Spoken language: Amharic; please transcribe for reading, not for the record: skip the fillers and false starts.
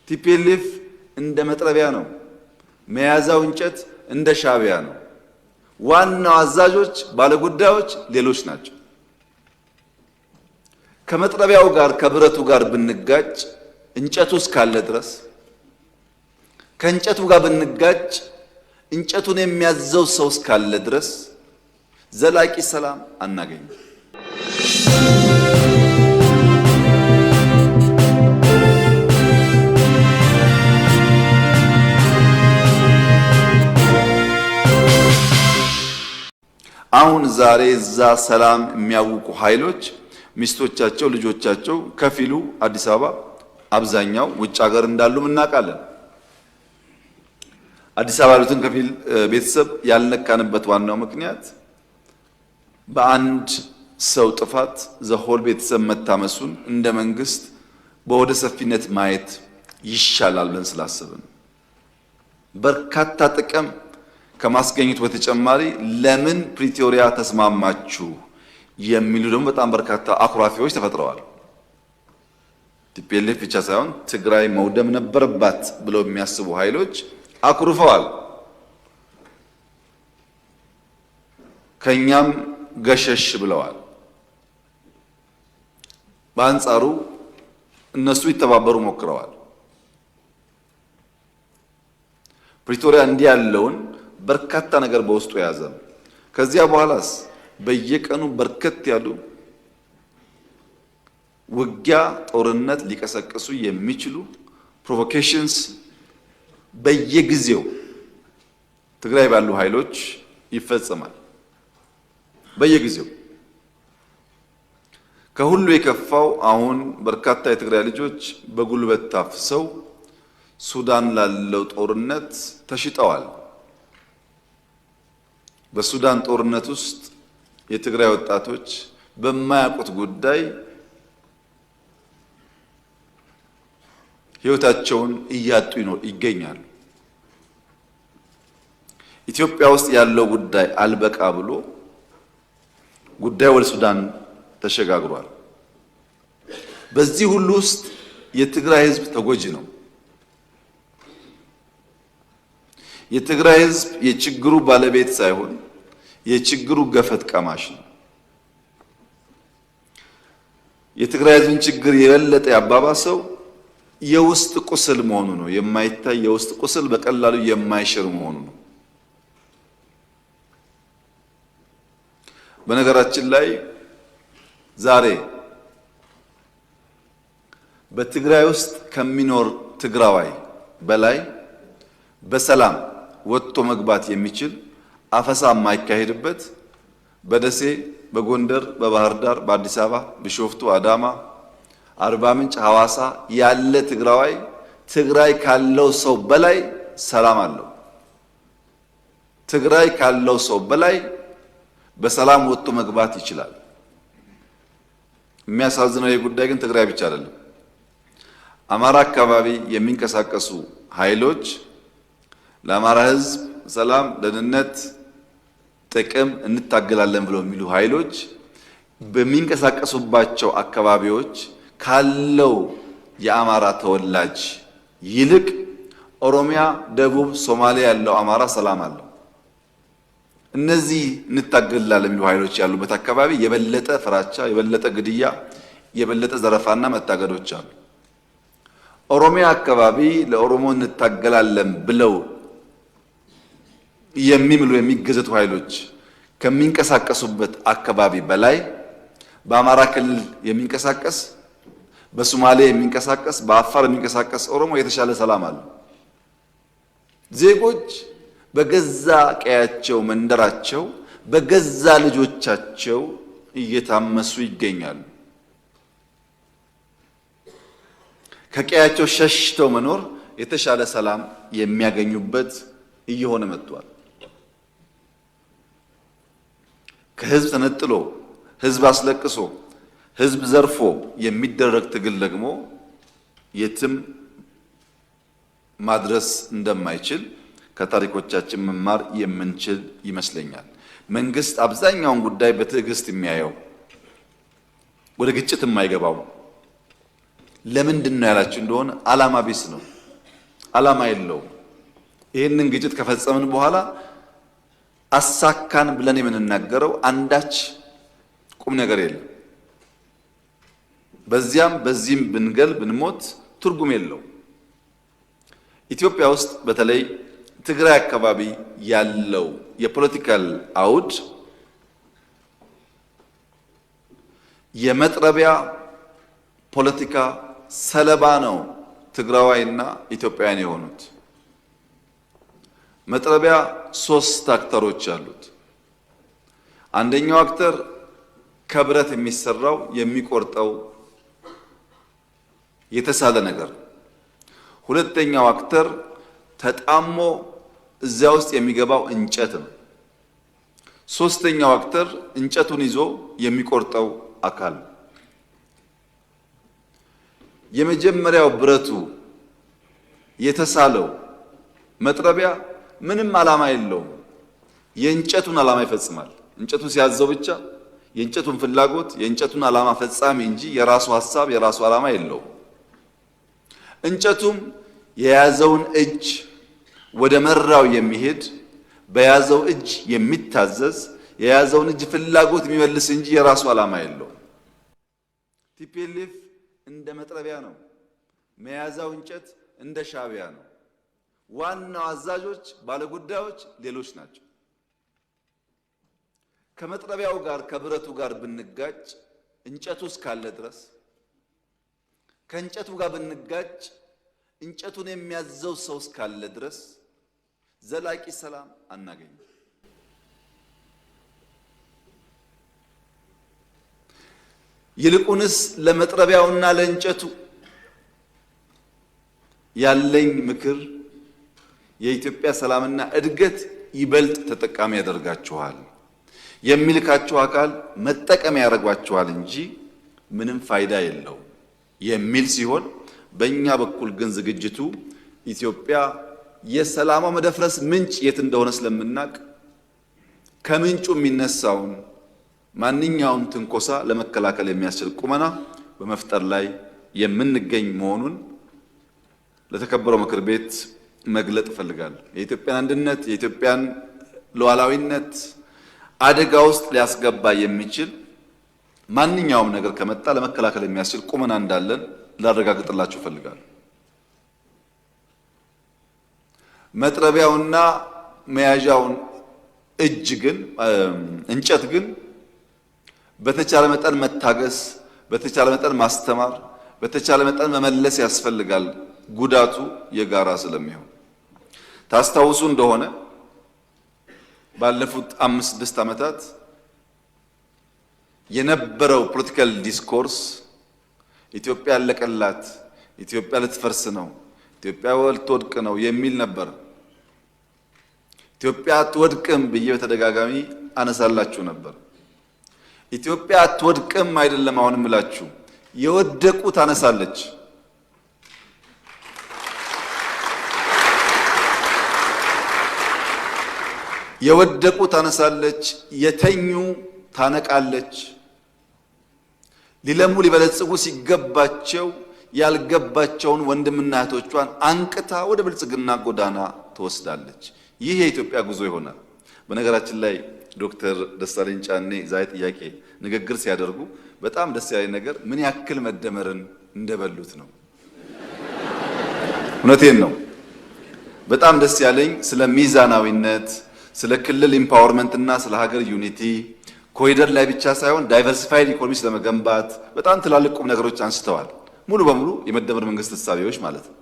ቲፒኤልኤፍ እንደ መጥረቢያ ነው። መያዛው እንጨት እንደ ሻዕቢያ ነው። ዋናው አዛዦች ባለጉዳዮች ሌሎች ናቸው። ከመጥረቢያው ጋር ከብረቱ ጋር ብንጋጭ እንጨቱ እስካለ ድረስ ከእንጨቱ ጋር ብንጋጭ እንጨቱን የሚያዘው ሰው እስካለ ድረስ ዘላቂ ሰላም አናገኝም። አሁን ዛሬ እዛ ሰላም የሚያውቁ ኃይሎች ሚስቶቻቸው፣ ልጆቻቸው ከፊሉ አዲስ አበባ፣ አብዛኛው ውጭ ሀገር እንዳሉ እናውቃለን። አዲስ አበባ ያሉትን ከፊል ቤተሰብ ያልነካንበት ዋናው ምክንያት በአንድ ሰው ጥፋት ዘሆል ቤተሰብ መታመሱን እንደ መንግስት በወደ ሰፊነት ማየት ይሻላል ብለን ስላሰብን በርካታ ጥቅም ከማስገኘት በተጨማሪ ለምን ፕሪቶሪያ ተስማማችሁ የሚሉ ደግሞ በጣም በርካታ አኩራፊዎች ተፈጥረዋል። ቲፒኤልኤፍ ብቻ ሳይሆን ትግራይ መውደም ነበረባት ብለው የሚያስቡ ኃይሎች አኩርፈዋል። ከኛም ገሸሽ ብለዋል። በአንጻሩ እነሱ ይተባበሩ ሞክረዋል። ፕሪቶሪያ እንዲህ ያለውን በርካታ ነገር በውስጡ የያዘ ነው። ከዚያ በኋላስ በየቀኑ በርከት ያሉ ውጊያ፣ ጦርነት ሊቀሰቅሱ የሚችሉ ፕሮቮኬሽንስ በየጊዜው ትግራይ ባሉ ኃይሎች ይፈጸማል። በየጊዜው ከሁሉ የከፋው አሁን በርካታ የትግራይ ልጆች በጉልበት ታፍሰው ሱዳን ላለው ጦርነት ተሽጠዋል። በሱዳን ጦርነት ውስጥ የትግራይ ወጣቶች በማያውቁት ጉዳይ ሕይወታቸውን እያጡ ይገኛሉ። ኢትዮጵያ ውስጥ ያለው ጉዳይ አልበቃ ብሎ ጉዳይ ወደ ሱዳን ተሸጋግሯል። በዚህ ሁሉ ውስጥ የትግራይ ሕዝብ ተጎጂ ነው። የትግራይ ሕዝብ የችግሩ ባለቤት ሳይሆን የችግሩ ገፈት ቀማሽ ነው። የትግራይ ሕዝብን ችግር የበለጠ ያባባሰው የውስጥ ቁስል መሆኑ ነው። የማይታይ የውስጥ ቁስል በቀላሉ የማይሽር መሆኑ ነው። በነገራችን ላይ ዛሬ በትግራይ ውስጥ ከሚኖር ትግራዋይ በላይ በሰላም ወጥቶ መግባት የሚችል አፈሳ የማይካሄድበት በደሴ፣ በጎንደር፣ በባህር ዳር፣ በአዲስ አበባ፣ ቢሾፍቱ፣ አዳማ፣ አርባ ምንጭ፣ ሐዋሳ ያለ ትግራዋይ ትግራይ ካለው ሰው በላይ ሰላም አለው። ትግራይ ካለው ሰው በላይ በሰላም ወጥቶ መግባት ይችላል። የሚያሳዝነው ይህ ጉዳይ ግን ትግራይ ብቻ አይደለም። አማራ አካባቢ የሚንቀሳቀሱ ኃይሎች ለአማራ ሕዝብ ሰላም፣ ደህንነት፣ ጥቅም እንታገላለን ብለው የሚሉ ኃይሎች በሚንቀሳቀሱባቸው አካባቢዎች ካለው የአማራ ተወላጅ ይልቅ ኦሮሚያ፣ ደቡብ፣ ሶማሊያ ያለው አማራ ሰላም አለው። እነዚህ እንታገላለን የሚሉ ኃይሎች ያሉበት አካባቢ የበለጠ ፍራቻ፣ የበለጠ ግድያ፣ የበለጠ ዘረፋና መታገዶች አሉ። ኦሮሚያ አካባቢ ለኦሮሞ እንታገላለን ብለው የሚምሉ የሚገዘቱ ኃይሎች ከሚንቀሳቀሱበት አካባቢ በላይ በአማራ ክልል የሚንቀሳቀስ፣ በሶማሌ የሚንቀሳቀስ፣ በአፋር የሚንቀሳቀስ ኦሮሞ የተሻለ ሰላም አለ። ዜጎች በገዛ ቀያቸው መንደራቸው በገዛ ልጆቻቸው እየታመሱ ይገኛሉ። ከቀያቸው ሸሽተው መኖር የተሻለ ሰላም የሚያገኙበት እየሆነ መጥቷል። ከህዝብ ተነጥሎ ህዝብ አስለቅሶ ህዝብ ዘርፎ የሚደረግ ትግል ደግሞ የትም ማድረስ እንደማይችል ከታሪኮቻችን መማር የምንችል ይመስለኛል። መንግስት አብዛኛውን ጉዳይ በትዕግስት የሚያየው ወደ ግጭት የማይገባው ለምንድን ነው ያላችሁ እንደሆነ ዓላማ ቢስ ነው። ዓላማ የለውም። ይህንን ግጭት ከፈጸምን በኋላ አሳካን ብለን የምንናገረው አንዳች ቁም ነገር የለም። በዚያም በዚህም ብንገል ብንሞት ትርጉም የለው። ኢትዮጵያ ውስጥ በተለይ ትግራይ አካባቢ ያለው የፖለቲካል አውድ የመጥረቢያ ፖለቲካ ሰለባ ነው። ትግራዋይና ኢትዮጵያውያን የሆኑት መጥረቢያ ሶስት አክተሮች አሉት። አንደኛው አክተር ከብረት የሚሰራው የሚቆርጠው የተሳለ ነገር፣ ሁለተኛው አክተር ተጣሞ እዚያ ውስጥ የሚገባው እንጨት ነው። ሶስተኛው አክተር እንጨቱን ይዞ የሚቆርጠው አካል። የመጀመሪያው ብረቱ የተሳለው መጥረቢያ ምንም ዓላማ የለውም። የእንጨቱን ዓላማ ይፈጽማል። እንጨቱ ሲያዘው ብቻ የእንጨቱን ፍላጎት የእንጨቱን ዓላማ ፈጻሚ እንጂ የራሱ ሐሳብ የራሱ ዓላማ የለውም። እንጨቱም የያዘውን እጅ ወደ መራው የሚሄድ በያዘው እጅ የሚታዘዝ የያዘውን እጅ ፍላጎት የሚመልስ እንጂ የራሱ ዓላማ የለውም። ቲፒኤልኤፍ እንደ መጥረቢያ ነው። መያዛው እንጨት እንደ ሻዕቢያ ነው። ዋናው አዛዦች ባለጉዳዮች ሌሎች ናቸው። ከመጥረቢያው ጋር ከብረቱ ጋር ብንጋጭ እንጨቱ እስካለ ድረስ ከእንጨቱ ጋር ብንጋጭ እንጨቱን የሚያዘው ሰው እስካለ ድረስ ዘላቂ ሰላም አናገኝም። ይልቁንስ ለመጥረቢያውና ለእንጨቱ ያለኝ ምክር የኢትዮጵያ ሰላምና እድገት ይበልጥ ተጠቃሚ ያደርጋችኋል፣ የሚልካችሁ አካል መጠቀም ያደርጓችኋል እንጂ ምንም ፋይዳ የለው የሚል ሲሆን፣ በእኛ በኩል ግን ዝግጅቱ ኢትዮጵያ የሰላሟ መደፍረስ ምንጭ የት እንደሆነ ስለምናቅ ከምንጩ የሚነሳውን ማንኛውም ትንኮሳ ለመከላከል የሚያስችል ቁመና በመፍጠር ላይ የምንገኝ መሆኑን ለተከበረው ምክር ቤት መግለጥ እፈልጋለሁ። የኢትዮጵያን አንድነት የኢትዮጵያን ሉዓላዊነት አደጋ ውስጥ ሊያስገባ የሚችል ማንኛውም ነገር ከመጣ ለመከላከል የሚያስችል ቁመና እንዳለን ላረጋግጥላችሁ እፈልጋለሁ። መጥረቢያውና መያዣውን እጅ ግን እንጨት ግን በተቻለ መጠን መታገስ፣ በተቻለ መጠን ማስተማር፣ በተቻለ መጠን መመለስ ያስፈልጋል። ጉዳቱ የጋራ ስለሚሆን ታስታውሱ እንደሆነ ባለፉት 5-6 ዓመታት የነበረው ፖለቲካል ዲስኮርስ ኢትዮጵያ ያለቀላት፣ ኢትዮጵያ ልትፈርስ ነው፣ ኢትዮጵያ ልትወድቅ ነው የሚል ነበር። ኢትዮጵያ አትወድቅም ብዬ በተደጋጋሚ አነሳላችሁ ነበር። ኢትዮጵያ አትወድቅም አይደለም አሁን እምላችሁ፣ የወደቁ ታነሳለች። የወደቁ ታነሳለች፣ የተኙ ታነቃለች። ሊለሙ ሊበለጽጉ ሲገባቸው ያልገባቸውን ወንድምና እህቶቿን አንቅታ ወደ ብልጽግና ጎዳና ትወስዳለች። ይህ የኢትዮጵያ ጉዞ ይሆናል። በነገራችን ላይ ዶክተር ደሳለኝ ጫኔ ዛሬ ጥያቄ ንግግር ሲያደርጉ በጣም ደስ ያለኝ ነገር ምን ያክል መደመርን እንደበሉት ነው። እውነቴን ነው። በጣም ደስ ያለኝ ስለ ሚዛናዊነት፣ ስለ ክልል ኢምፓወርመንት እና ስለ ሀገር ዩኒቲ ኮሪደር ላይ ብቻ ሳይሆን ዳይቨርሲፋይድ ኢኮኖሚ ስለመገንባት በጣም ትላልቅ ቁም ነገሮች አንስተዋል። ሙሉ በሙሉ የመደመር መንግስት ተሳቢዎች ማለት ነው።